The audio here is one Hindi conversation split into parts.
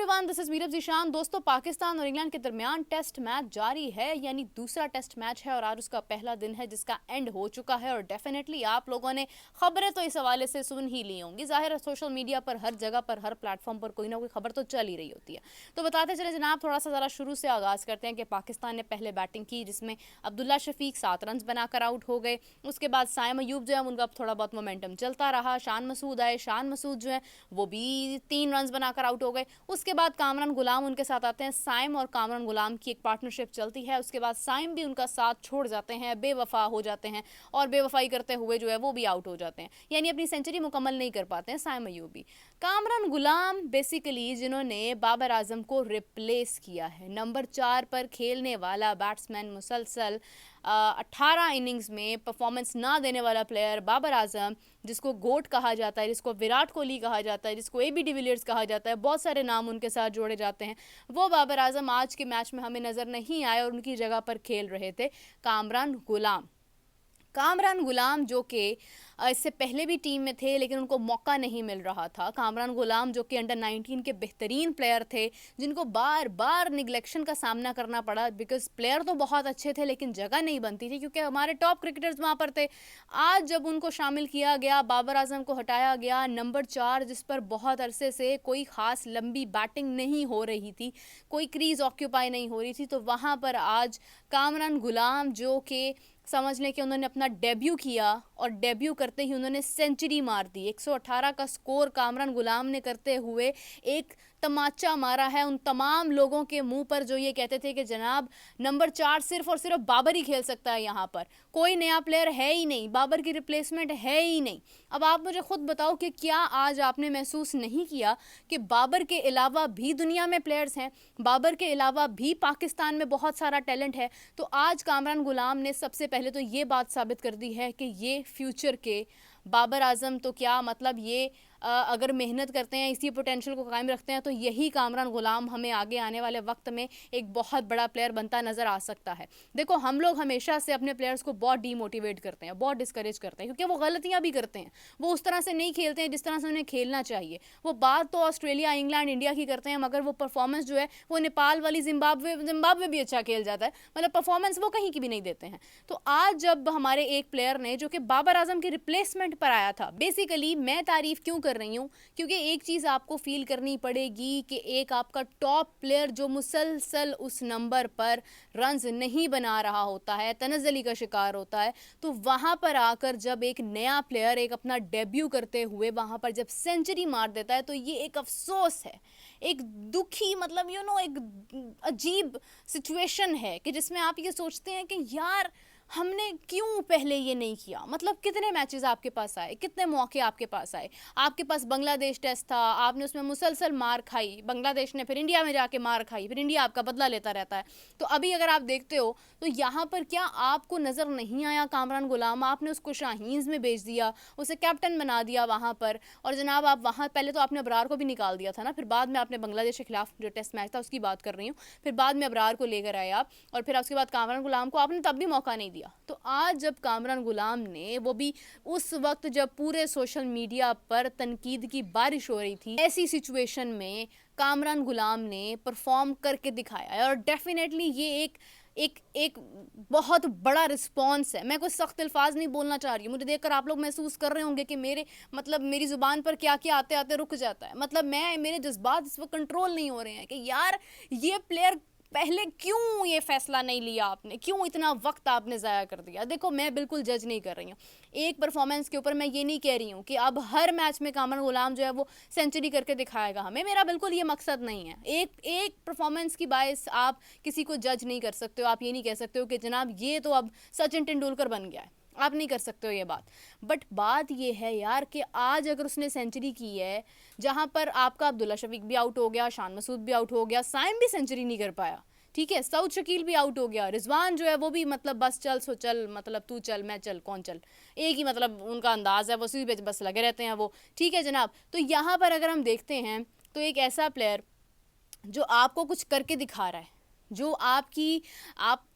Everyone, this is Meerab Zeeshan. दोस्तों, पाकिस्तान और इंग्लैंड के दरमियान टेस्ट मैच जारी है, यानी दूसरा टेस्ट मैच है और आज उसका पहला दिन है जिसका एंड हो चुका है। और डेफिनेटली आप लोगों ने खबरें तो इस हवाले से सुन ही ली होंगी। जाहिर है सोशल मीडिया पर हर जगह पर हर प्लेटफॉर्म पर कोई ना कोई खबर तो चल ही रही होती है। तो बताते चले जनाब, थोड़ा सा ज़रा शुरू से आगाज़ करते हैं कि पाकिस्तान ने पहले बैटिंग की जिसमें अब्दुल्ला शफीक 7 रन बनाकर आउट हो गए। उसके बाद साइम अयूब जो है उनका थोड़ा बहुत मोमेंटम चलता रहा। शान मसूद आए, शान मसूद जो है वो भी 3 रन बनाकर आउट हो गए। उसके बाद कामरान गुलाम उनके साथ आते हैं। साइम और कामरान गुलाम की एक पार्टनरशिप चलती है। उसके बाद साइम भी उनका साथ छोड़ जाते हैं, बेवफा हो जाते हैं और बेवफाई करते हुए जो है वो भी आउट हो जाते हैं, यानी अपनी सेंचुरी मुकम्मल नहीं कर पाते हैं साइम अयूबी। कामरान गुलाम बेसिकली जिन्होंने बाबर आजम को रिप्लेस किया है, नंबर 4 पर खेलने वाला बैट्समैन, मुसलसल 18 इनिंग्स में परफॉर्मेंस ना देने वाला प्लेयर बाबर आजम, जिसको गोट कहा जाता है, जिसको विराट कोहली कहा जाता है, जिसको AB डिविलियर्स कहा जाता है, बहुत सारे नाम उनके साथ जोड़े जाते हैं, वो बाबर आजम आज के मैच में हमें नज़र नहीं आए और उनकी जगह पर खेल रहे थे कामरान गुलाम। कामरान गुलाम जो कि इससे पहले भी टीम में थे लेकिन उनको मौका नहीं मिल रहा था। कामरान गुलाम जो कि अंडर 19 के बेहतरीन प्लेयर थे, जिनको बार बार निगलेक्शन का सामना करना पड़ा, बिकॉज प्लेयर तो बहुत अच्छे थे लेकिन जगह नहीं बनती थी क्योंकि हमारे टॉप क्रिकेटर्स वहाँ पर थे। आज जब उनको शामिल किया गया, बाबर आजम को हटाया गया, नंबर 4 जिस पर बहुत अरसे से कोई ख़ास लंबी बैटिंग नहीं हो रही थी, कोई क्रीज ऑक्यूपाई नहीं हो रही थी, तो वहाँ पर आज कामरान गुलाम जो कि समझ लें कि उन्होंने अपना डेब्यू किया और डेब्यू करते ही उन्होंने सेंचुरी मार दी। 118 का स्कोर कामरान गुलाम ने करते हुए एक तमाचा मारा है उन तमाम लोगों के मुंह पर जो ये कहते थे कि जनाब नंबर 4 सिर्फ और सिर्फ बाबर ही खेल सकता है, यहाँ पर कोई नया प्लेयर है ही नहीं, बाबर की रिप्लेसमेंट है ही नहीं। अब आप मुझे खुद बताओ कि क्या आज आपने महसूस नहीं किया कि बाबर के अलावा भी दुनिया में प्लेयर्स हैं, बाबर के अलावा भी पाकिस्तान में बहुत सारा टैलेंट है। तो आज कामरान गुलाम ने सबसे पहले तो ये बात साबित कर दी है कि ये फ्यूचर के बाबर आजम तो क्या मतलब ये अगर मेहनत करते हैं, इसी पोटेंशियल को कायम रखते हैं, तो यही कामरान गुलाम हमें आगे आने वाले वक्त में एक बहुत बड़ा प्लेयर बनता नज़र आ सकता है। देखो, हम लोग हमेशा से अपने प्लेयर्स को बहुत डीमोटिवेट करते हैं, बहुत डिस्करेज करते हैं क्योंकि वो गलतियां भी करते हैं, वो उस तरह से नहीं खेलते हैं जिस तरह से उन्हें खेलना चाहिए। वो बात तो ऑस्ट्रेलिया, इंग्लैंड, इंडिया की करते हैं, मगर वो परफॉर्मेंस जो है वो नेपाल वाली जिम्बाब्वे भी अच्छा खेल जाता है, मतलब परफॉर्मेंस वो कहीं की भी नहीं देते हैं। तो आज जब हमारे एक प्लेयर ने जो कि बाबर आजम के रिप्लेसमेंट पर आया था, बेसिकली मैं तारीफ क्यों कर रही हूँ, क्योंकि एक चीज़ आपको फील करनी पड़ेगी कि एक आपका टॉप प्लेयर जो मुसलसल उस नंबर पर रन्स नहीं बना रहा होता है, तनज़्ज़ुली का शिकार होता है, तो वहाँ पर आकर जब एक नया प्लेयर एक अपना डेब्यू करते हुए वहाँ पर जब सेंचुरी मार देता है, तो ये एक अफसोस है, एक दुखी, मतलब एक अजीब सिचुएशन है कि जिसमें आप ये सोचते हैं कि यार हमने क्यों पहले ये नहीं किया। मतलब कितने मैचेस आपके पास आए, कितने मौके आपके पास आए, आपके पास बांग्लादेश टेस्ट था, आपने उसमें मुसलसल मार खाई, बांग्लादेश ने फिर इंडिया में जाके मार खाई, फिर इंडिया आपका बदला लेता रहता है। तो अभी अगर आप देखते हो तो यहाँ पर क्या आपको नज़र नहीं आया कामरान गुलाम, आपने उसको शाहीन्स में भेज दिया, उसे कैप्टन बना दिया वहाँ पर, और जनाब आप वहाँ पहले तो आपने अबरार को भी निकाल दिया था ना, फिर बाद में आपने बांग्लादेश के खिलाफ जो टेस्ट मैच था उसकी बात कर रही हूँ, फिर बाद में अबरार को लेकर आए आप, और फिर उसके बाद कामरान गुलाम को आपने तब भी मौका नहीं दिया। तो आज जब कामरान गुलाम ने, वो भी उस वक्त जब पूरे सोशल मीडिया पर तनकीद की बारिश हो रही थी, ऐसी सिचुएशन में कामरान गुलाम ने परफॉर्म करके दिखाया है और डेफिनेटली ये एक बहुत बड़ा रिस्पॉन्स है। मैं कोई सख्त अल्फाज नहीं बोलना चाह रही हूँ, मुझे देखकर आप लोग महसूस कर रहे होंगे कि मेरी ज़ुबान पर क्या क्या आते आते रुक जाता है। मतलब मेरे जज्बात इस वक्त कंट्रोल नहीं हो रहे हैं कि यार ये प्लेयर पहले क्यों ये फैसला नहीं लिया आपने, क्यों इतना वक्त आपने ज़ाया कर दिया। देखो, मैं बिल्कुल जज नहीं कर रही हूँ एक परफॉर्मेंस के ऊपर, मैं ये नहीं कह रही हूँ कि अब हर मैच में कामरान गुलाम जो है वो सेंचुरी करके दिखाएगा हमें, मेरा बिल्कुल ये मकसद नहीं है। एक परफॉर्मेंस की बायस आप किसी को जज नहीं कर सकते हो, आप ये नहीं कह सकते हो कि जनाब ये तो अब सचिन तेंदुलकर बन गया है, आप नहीं कर सकते हो ये बात। बट बात ये है यार कि आज अगर उसने सेंचुरी की है, जहाँ पर आपका अब्दुल्ला शफीक भी आउट हो गया, शान मसूद भी आउट हो गया, साइम भी सेंचुरी नहीं कर पाया, ठीक है, सऊद शकील भी आउट हो गया, रिजवान जो है वो भी मतलब बस चल सो चल, मतलब तू चल मैं चल कौन चल, एक ही मतलब उनका अंदाज है, वो उसी पे बस लगे रहते हैं वो, ठीक है जनाब। तो यहाँ पर अगर हम देखते हैं तो एक ऐसा प्लेयर जो आपको कुछ करके दिखा रहा है, जो आप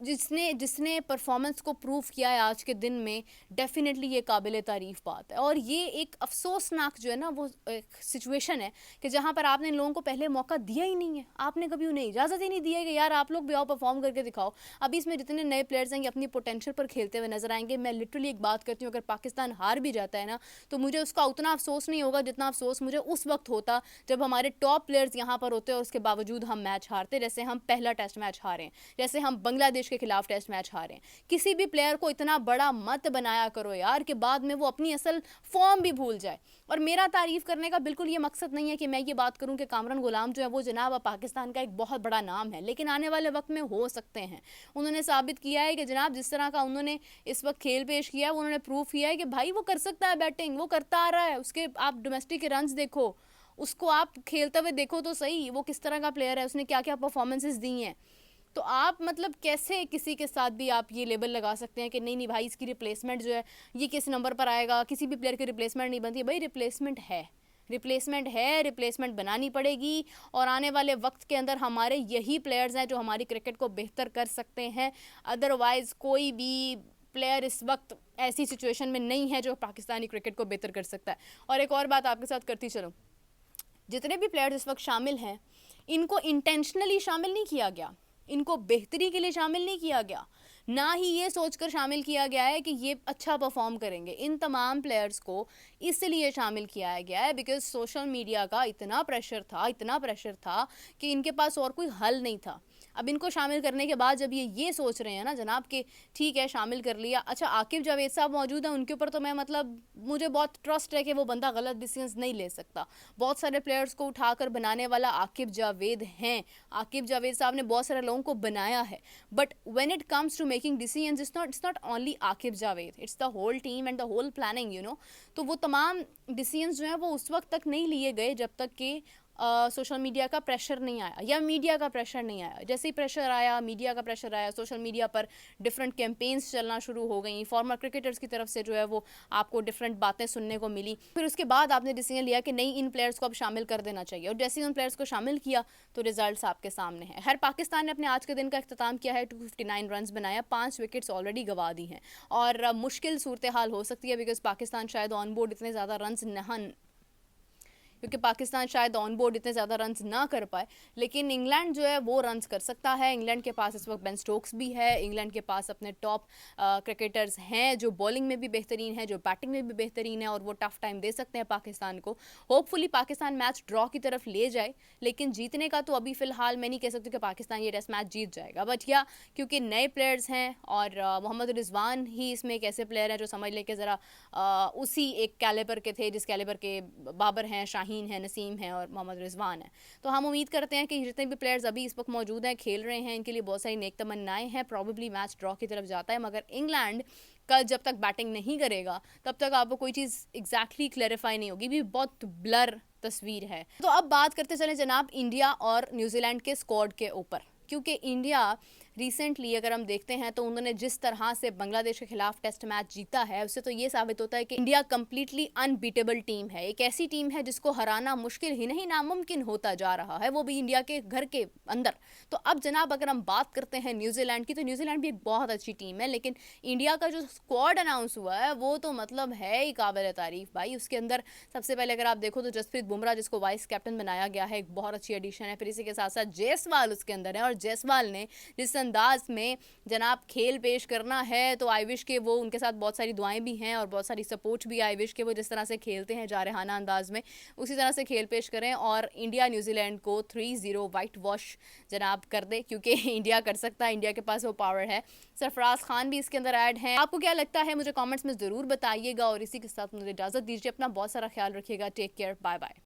जिसने जिसने परफॉर्मेंस को प्रूव किया है आज के दिन में, डेफिनेटली ये काबिल तारीफ़ बात है। और ये एक अफसोसनाक जो है ना वो एक सिचुएशन है कि जहाँ पर आपने इन लोगों को पहले मौका दिया ही नहीं है, आपने कभी उन्हें इजाज़त ही नहीं दी है कि यार आप लोग भी आओ परफॉर्म करके दिखाओ। अभी इसमें जितने नए प्लेयर्स हैं ये अपनी पोटेंशियल पर खेलते हुए नजर आएंगे। मैं लिटरली एक बात करती हूँ, अगर पाकिस्तान हार भी जाता है ना तो मुझे उसका उतना अफसोस नहीं होगा जितना अफसोस मुझे उस वक्त होता जब हमारे टॉप प्लेयर्स यहाँ पर होते और उसके बावजूद हम मैच हारते। जैसे हम पहला टेस्ट मैच हारे, जैसे हम बांग्लादेश के खिलाफ टेस्ट मैच हारे। किसी भी प्लेयर को इतना बड़ा मत बनाया करो यार कि बाद में वो अपनी असल फॉर्म भी भूल जाए। और मेरा तारीफ करने का बिल्कुल ये मकसद नहीं है कि मैं ये बात करूं कि कामरान गुलाम जो है वो जनाब पाकिस्तान का एक बहुत बड़ा नाम है, लेकिन आने वाले वक्त में हो सकते हैं। उन्होंने साबित किया है कि जनाब जिस तरह का उन्होंने इस वक्त खेल पेश किया है वो उन्होंने प्रूव किया है कि भाई वो कर सकता है बैटिंग, वो करता आ रहा है। उसके आप डोमेस्टिक के रन्स देखो, उसको आप खेलते हुए देखो तो सही, वो किस तरह का प्लेयर है, उसने क्या क्या परफॉर्मेंसेस दी हैं। तो आप मतलब कैसे किसी के साथ भी आप ये लेबल लगा सकते हैं कि नहीं नहीं भाई इसकी रिप्लेसमेंट जो है ये किस नंबर पर आएगा, किसी भी प्लेयर की रिप्लेसमेंट नहीं बनती है। भाई रिप्लेसमेंट है, रिप्लेसमेंट है, रिप्लेसमेंट बनानी पड़ेगी। और आने वाले वक्त के अंदर हमारे यही प्लेयर्स हैं जो हमारी क्रिकेट को बेहतर कर सकते हैं। अदरवाइज़ कोई भी प्लेयर इस वक्त ऐसी सिचुएशन में नहीं है जो पाकिस्तानी क्रिकेट को बेहतर कर सकता है। और एक और बात आपके साथ करती चलो, जितने भी प्लेयर्स इस वक्त शामिल हैं इनको इंटेंशनली शामिल नहीं किया गया, इनको बेहतरी के लिए शामिल नहीं किया गया, ना ही ये सोचकर शामिल किया गया है कि ये अच्छा परफॉर्म करेंगे। इन तमाम प्लेयर्स को इसलिए शामिल किया गया है बिकॉज सोशल मीडिया का इतना प्रेशर था कि इनके पास और कोई हल नहीं था। अब इनको शामिल करने के बाद जब ये सोच रहे हैं ना जनाब कि ठीक है शामिल कर लिया, अच्छा आकिब जावेद साहब मौजूद हैं, उनके ऊपर तो मैं मतलब मुझे बहुत ट्रस्ट है कि वो बंदा गलत डिसीजंस नहीं ले सकता। बहुत सारे प्लेयर्स को उठाकर बनाने वाला आकिब जावेद हैं, आकिब जावेद साहब ने बहुत सारे लोगों को बनाया है। But when it comes to making decisions it's not only Aqib Javed, it's the whole team and the whole planning you know. तो वो तमाम डिसीजंस जो हैं वो उस वक्त तक नहीं लिए गए जब तक कि सोशल मीडिया का प्रेशर नहीं आया या मीडिया का प्रेशर नहीं आया। जैसे ही प्रेशर आया, मीडिया का प्रेशर आया, सोशल मीडिया पर डिफरेंट कैंपेन्स चलना शुरू हो गई, फॉर्मर क्रिकेटर्स की तरफ से जो है वो आपको डिफरेंट बातें सुनने को मिली। फिर उसके बाद आपने डिसीजन लिया कि नहीं इन प्लेयर्स को अब शामिल कर देना चाहिए, और जैसे ही उन प्लेयर्स को शामिल किया तो रिजल्ट्स आपके सामने हैं। हर पाकिस्तान ने अपने आज के दिन का इख्तिताम किया है, 259 रन बनाया, 5 विकेट्स ऑलरेडी गंवा दी हैं। और मुश्किल सूरत हाल हो सकती है बिकॉज पाकिस्तान शायद ऑन बोर्ड इतने ज़्यादा रन क्योंकि पाकिस्तान शायद ऑन बोर्ड इतने ज़्यादा रन्स ना कर पाए, लेकिन इंग्लैंड जो है वो रन्स कर सकता है। इंग्लैंड के पास इस वक्त बेन स्टोक्स भी है, इंग्लैंड के पास अपने टॉप क्रिकेटर्स हैं जो बॉलिंग में भी बेहतरीन है, जो बैटिंग में भी बेहतरीन है, और वो टफ टाइम दे सकते हैं पाकिस्तान को। होपफुली पाकिस्तान मैच ड्रॉ की तरफ ले जाए, लेकिन जीतने का तो अभी फ़िलहाल मैं नहीं कह सकती कि पाकिस्तान ये टेस्ट मैच जीत जाएगा। बट या क्योंकि नए प्लेयर्स हैं और मोहम्मद रिजवान ही इसमें एक ऐसे प्लेयर हैं जो समझ ले कि ज़रा उसी एक कैलिबर के थे जिस कैलिबर के बाबर हैं, शाहीन है, नसीम है और मोहम्मद रिजवान है। तो हम उम्मीद करते हैं कि जितने भी प्लेयर्स अभी इस वक्त मौजूद हैं, खेल रहे हैं, इनके लिए बहुत सारी नेक तमन्नाएं हैं। प्रॉबेबली मैच ड्रॉ की तरफ जाता है, मगर इंग्लैंड कल जब तक बैटिंग नहीं करेगा तब तक आपको कोई चीज़ एग्जैक्टली क्लैरिफाई नहीं होगी, भी बहुत ब्लर तस्वीर है। तो अब बात करते चलें जनाब इंडिया और न्यूजीलैंड के स्क्वाड के ऊपर, क्योंकि इंडिया रिसेंटली अगर हम देखते हैं तो उन्होंने जिस तरह से बांग्लादेश के खिलाफ टेस्ट मैच जीता है उससे तो ये साबित होता है कि इंडिया कंप्लीटली अनबीटेबल टीम है। एक ऐसी टीम है जिसको हराना मुश्किल ही नहीं नामुमकिन होता जा रहा है, वो भी इंडिया के घर के अंदर। तो अब जनाब अगर हम बात करते हैं न्यूजीलैंड की, तो न्यूजीलैंड भी एक बहुत अच्छी टीम है, लेकिन इंडिया का जो स्क्वाड अनाउंस हुआ है वो तो मतलब है ही काबिल तारीफ भाई। उसके अंदर सबसे पहले अगर आप देखो तो जसप्रीत बुमराह जिसको वाइस कैप्टन बनाया गया है, एक बहुत अच्छी एडिशन है। फिर इसी के साथ साथ जायसवाल उसके अंदर है, और जायसवाल ने जिस अंदाज में जनाब खेल पेश करना है तो आई विश के वो उनके साथ बहुत सारी दुआएं भी हैं और बहुत सारी सपोर्ट भी। आई विश के वो जिस तरह से खेलते हैं जारहाना अंदाज में उसी तरह से खेल पेश करें और इंडिया न्यूजीलैंड को 3-0 वाइट वॉश जनाब कर दे, क्योंकि इंडिया कर सकता है, इंडिया के पास वो पावर है। सरफराज खान भी इसके अंदर ऐड हैं। आपको क्या लगता है मुझे कमेंट्स में ज़रूर बताइएगा, और इसी के साथ मुझे इजाज़त दीजिए। अपना बहुत सारा ख्याल रखिएगा। Take care, bye bye.